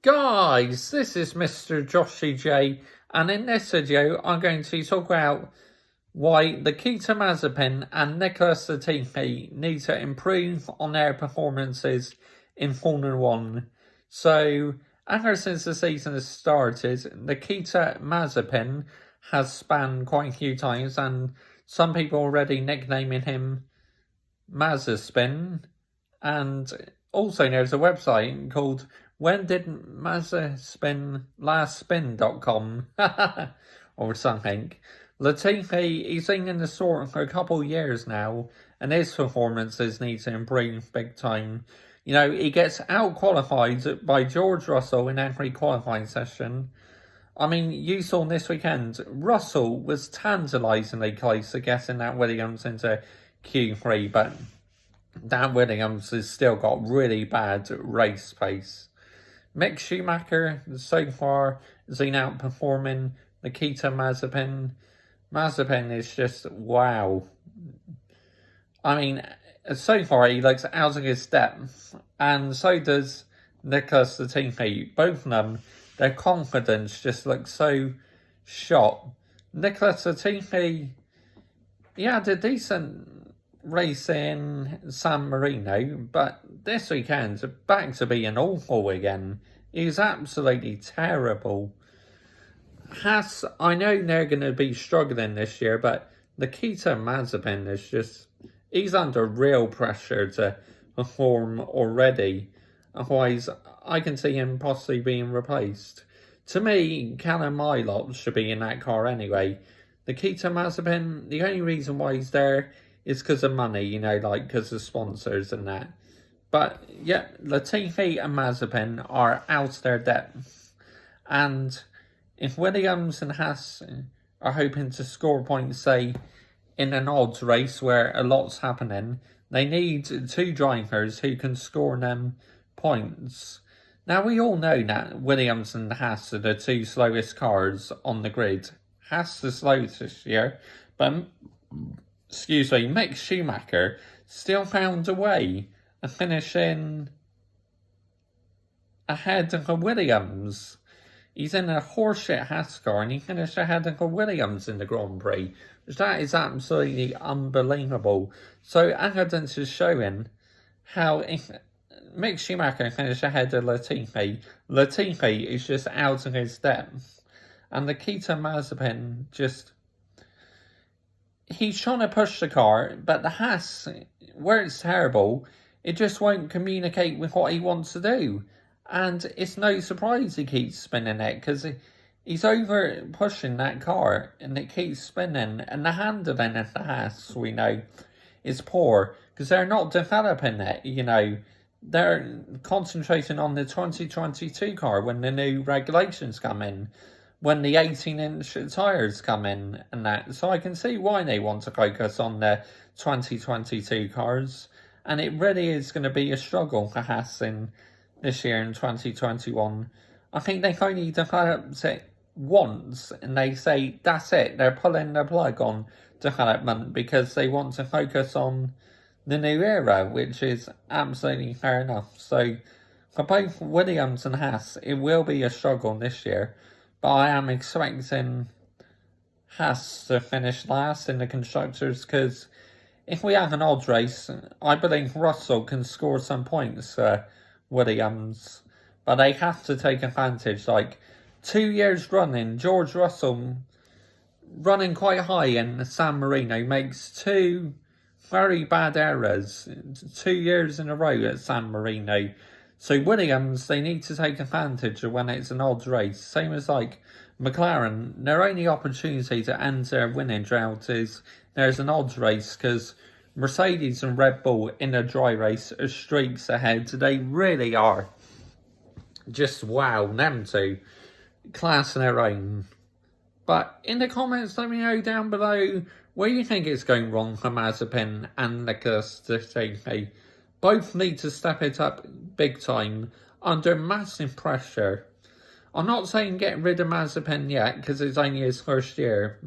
Guys, this is Mr. Joshy J, and in this video I'm going to talk about why Nikita Mazepin and Nicholas Latifi need to improve on their performances in Formula 1. So, ever since the season has started, Nikita Mazepin has spanned quite a few times, and some people already nicknaming him Mazepin, and also there's a website called When Did Mazepin Last Spin.com or something. Latifi, he's been in the sport for a couple of years now, and his performances need to improve big time. You know, he gets out-qualified by George Russell in every qualifying session. I mean, you saw this weekend, Russell was tantalisingly close to getting that Williams into Q3, but that Williams has still got really bad race pace. Mick Schumacher, so far, has been outperforming Nikita Mazepin. Mazepin is just, wow. I mean, so far he looks out of his depth, and so does Nicholas Latifi. Both of them, their confidence just looks so shot. Nicholas Latifi, he had a decent race in San Marino, but this weekend, back to being awful again. He's absolutely terrible. Haas, I know they're going to be struggling this year, but Nikita Mazepin is just, he's under real pressure to perform already. Otherwise, I can see him possibly being replaced. To me, Callum Milot should be in that car anyway. Nikita Mazepin, the only reason why he's there is because of money, you know, like because of sponsors and that. But yeah, Latifi and Mazepin are out their depth. And if Williams and Haas are hoping to score points, say, in an odds race where a lot's happening, they need two drivers who can score them points. Now, we all know that Williams and Haas are the two slowest cars on the grid. Haas the slowest this year, but Mick Schumacher still found a way of finishing ahead of Williams. He's in a horseshit Haas car and he finished ahead of Williams in the Grand Prix. That is absolutely unbelievable. So evidence is showing how if Mick Schumacher finished ahead of Latifi, Latifi is just out of his depth. And Nikita Mazepin just, he's trying to push the car, but the Haas, where it's terrible, it just won't communicate with what he wants to do. And it's no surprise he keeps spinning it, because he's over pushing that car, and it keeps spinning. And the handling of the Haas, we know, is poor, because they're not developing it, you know. They're concentrating on the 2022 car when the new regulations come in, when the 18-inch tyres come in and that. So I can see why they want to focus on the 2022 cars. And it really is going to be a struggle for Haas in this year in 2021. I think they've only developed it once and they say that's it. They're pulling the plug on development because they want to focus on the new era, which is absolutely fair enough. So for both Williams and Haas, it will be a struggle this year. But I am expecting Haas to finish last in the constructors, because if we have an odds race, I believe Russell can score some points for Williams. But they have to take advantage. Like 2 years running, George Russell running quite high in San Marino makes two very bad errors 2 years in a row at San Marino. So Williams, they need to take advantage of when it's an odds race. Same as like McLaren, their only opportunity to end their winning drought is there's an odds race, because Mercedes and Red Bull in a dry race are streaks ahead. They really are. Just wow, them two. Class in their own. But in the comments, let me know down below where you think it's going wrong for Mazepin and Nicholas Latifi. Both need to step it up big time under massive pressure. I'm not saying get rid of Mazepin yet, because it's only his first year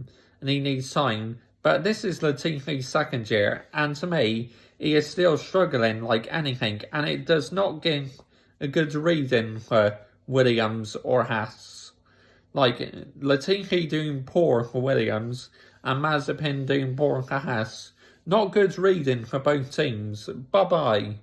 and he needs time. But this is Latifi's second year, and to me, he is still struggling like anything, and it does not give a good reading for Williams or Haas. Like, Latifi doing poor for Williams and Mazepin doing poor for Haas. Not good reading for both teams. Bye-bye.